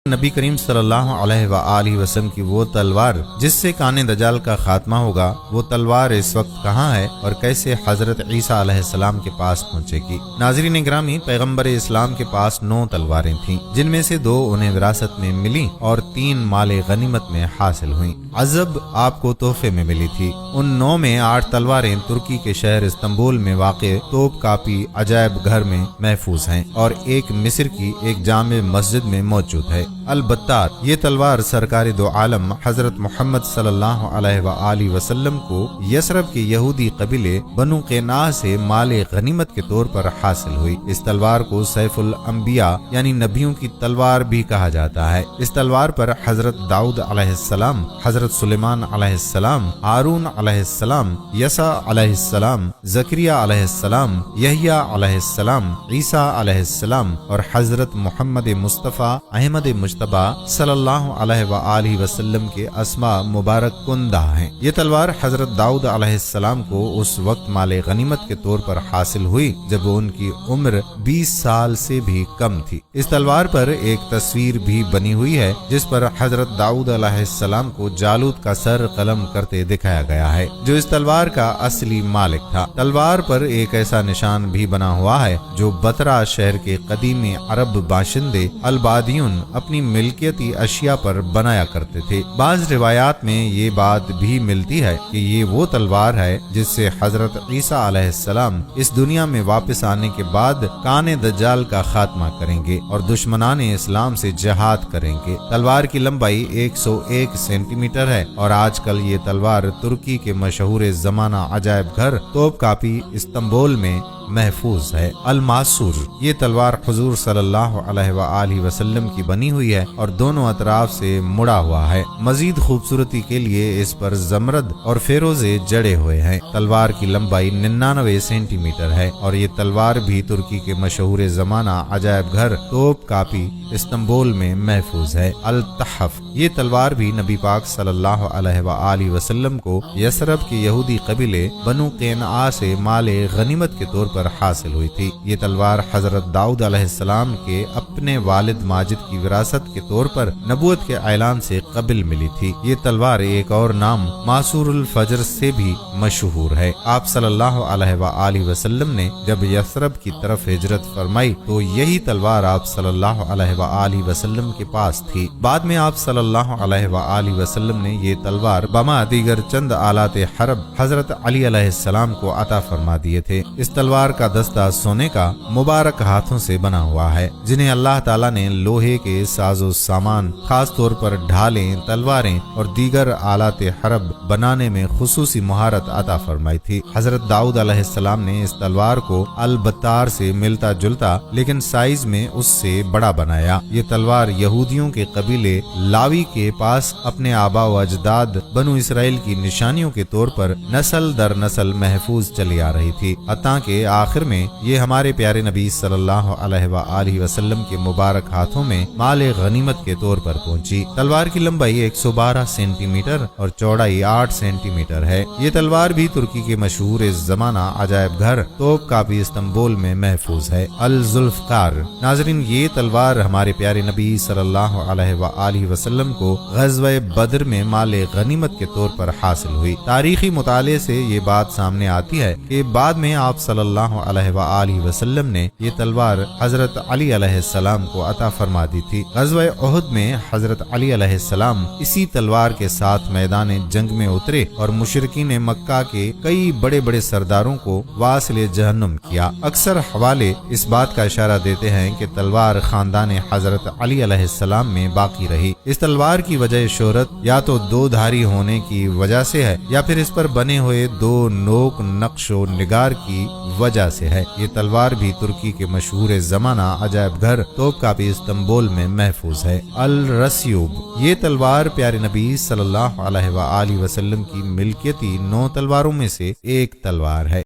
نبی کریم صلی اللہ علیہ وآلہ وسلم کی وہ تلوار جس سے کان دجال کا خاتمہ ہوگا، وہ تلوار اس وقت کہاں ہے اور کیسے حضرت عیسیٰ علیہ السلام کے پاس پہنچے گی؟ ناظرین گرامی، پیغمبر اسلام کے پاس 9 تلواریں تھیں، جن میں سے 2 انہیں وراثت میں ملی اور 3 مال غنیمت میں حاصل ہوئیں۔ عزب آپ کو تحفے میں ملی تھی۔ ان 9 میں 8 تلواریں ترکی کے شہر استنبول میں واقع توپ کاپی عجائب گھر میں محفوظ ہیں اور ایک مصر کی ایک جامع مسجد میں موجود ہے۔ البتہ یہ تلوار سرکار دو عالم حضرت محمد صلی اللہ علیہ وآلہ وسلم کو یثرب کے یہودی قبیلے بنو قیناع سے مال غنیمت کے طور پر حاصل ہوئی۔ اس تلوار کو سیف الانبیاء یعنی نبیوں کی تلوار بھی کہا جاتا ہے۔ اس تلوار پر حضرت داؤد علیہ السلام، حضرت سلیمان علیہ السلام، ہارون علیہ السلام، یسع علیہ السلام، زکریہ علیہ السلام، یحییٰ علیہ السلام، عیسیٰ علیہ السلام اور حضرت محمد مصطفیٰ احمد مجتبی صلی اللہ علیہ وآلہ وسلم کے اسماء مبارک کندہ ہیں۔ یہ تلوار حضرت داؤد علیہ السلام کو اس وقت مال غنیمت کے طور پر حاصل ہوئی جب ان کی عمر 20 سال سے بھی کم تھی۔ اس تلوار پر ایک تصویر بھی بنی ہوئی ہے جس پر حضرت داؤد علیہ السلام کو جالوت کا سر قلم کرتے دکھایا گیا ہے، جو اس تلوار کا اصلی مالک تھا۔ تلوار پر ایک ایسا نشان بھی بنا ہوا ہے جو بترا شہر کے قدیمی عرب باشندے البادیون اپنی ملکیتی اشیاء پر بنایا کرتے تھے۔ بعض روایات میں یہ بات بھی ملتی ہے کہ یہ وہ تلوار ہے جس سے حضرت عیسیٰ علیہ السلام اس دنیا میں واپس آنے کے بعد کان دجال کا خاتمہ کریں گے اور دشمنان اسلام سے جہاد کریں گے۔ تلوار کی لمبائی 101 سینٹی میٹر ہے اور آج کل یہ تلوار ترکی کے مشہور زمانہ عجائب گھر توپ کاپی استنبول میں محفوظ ہے۔ الماسور، یہ تلوار حضور صلی اللہ علیہ وآلہ وسلم کی بنی ہوئی ہے اور دونوں اطراف سے مڑا ہوا ہے۔ مزید خوبصورتی کے لیے اس پر زمرد اور فیروزے جڑے ہوئے ہیں۔ تلوار کی لمبائی 99 سینٹی میٹر ہے اور یہ تلوار بھی ترکی کے مشہور زمانہ عجائب گھر توپ کاپی استنبول میں محفوظ ہے۔ التحف، یہ تلوار بھی نبی پاک صلی اللہ علیہ وآلہ وسلم کو یثرب کے یہودی قبیلے بنو قیناع سے مال غنیمت کے طور پر حاصل ہوئی تھی۔ یہ تلوار حضرت داؤد علیہ السلام کے اپنے والد ماجد کی وراثت کے طور پر نبوت کے اعلان سے قبل ملی تھی۔ یہ تلوار ایک اور نام معصور الفجر سے بھی مشہور ہے۔ آپ صلی اللہ علیہ وآلہ وسلم نے جب یثرب کی طرف ہجرت فرمائی تو یہی تلوار آپ صلی اللہ علیہ وآلہ وسلم کے پاس تھی۔ بعد میں آپ صلی اللہ علیہ وآلہ وسلم نے یہ تلوار بما دیگر چند آلات حرب حضرت علی علیہ السلام کو عطا فرما دیے تھے۔ اس تلوار کا دستہ سونے کا مبارک ہاتھوں سے بنا ہوا ہے، جنہیں اللہ تعالیٰ نے لوہے کے ساز و سامان، خاص طور پر ڈھالیں، تلواریں اور دیگر آلات حرب بنانے میں خصوصی مہارت عطا فرمائی تھی۔ حضرت داؤد علیہ السلام نے اس تلوار کو البتار سے ملتا جلتا لیکن سائز میں اس سے بڑا بنایا۔ یہ تلوار یہودیوں کے قبیلے لاوی کے پاس اپنے آبا و اجداد بنو اسرائیل کی نشانیوں کے طور پر نسل در نسل محفوظ چلی آ رہی تھی، حتیٰ کہ آخر میں یہ ہمارے پیارے نبی صلی اللہ علیہ وآلہ وسلم کے مبارک ہاتھوں میں مال غنیمت کے طور پر پہنچی۔ تلوار کی لمبائی 112 سینٹی میٹر اور چوڑائی 8 سینٹی میٹر ہے۔ یہ تلوار بھی ترکی کے مشہور زمانہ عجائب گھر توپ کاپی استنبول میں محفوظ ہے۔ الذوالفقار، ناظرین یہ تلوار ہمارے پیارے نبی صلی اللہ علیہ وآلہ وسلم کو غزوہ بدر میں مال غنیمت کے طور پر حاصل ہوئی۔ تاریخی مطالعے سے یہ بات سامنے آتی ہے کہ بعد میں آپ صلی اللہ علیہ وآلہ وسلم نے یہ تلوار حضرت علی علیہ السلام کو عطا فرما دی تھی۔ غزوہ احد میں حضرت علی علیہ السلام اسی تلوار کے ساتھ میدان جنگ میں اترے اور مشرکین مکہ کے کئی بڑے بڑے سرداروں کو واصل جہنم کیا۔ اکثر حوالے اس بات کا اشارہ دیتے ہیں کہ تلوار خاندان حضرت علی علیہ السلام میں باقی رہی۔ اس تلوار کی وجہ شہرت یا تو 2 دھاری ہونے کی وجہ سے ہے یا پھر اس پر بنے ہوئے 2 نوک نقش و نگار کی وجہ سے ہے۔ یہ تلوار بھی ترکی کے مشہور زمانہ عجائب گھر توپ کاپی استنبول میں محفوظ ہے۔ الرسیوب، یہ تلوار پیارے نبی صلی اللہ علیہ وآلہ وسلم کی ملکیتی 9 تلواروں میں سے ایک تلوار ہے۔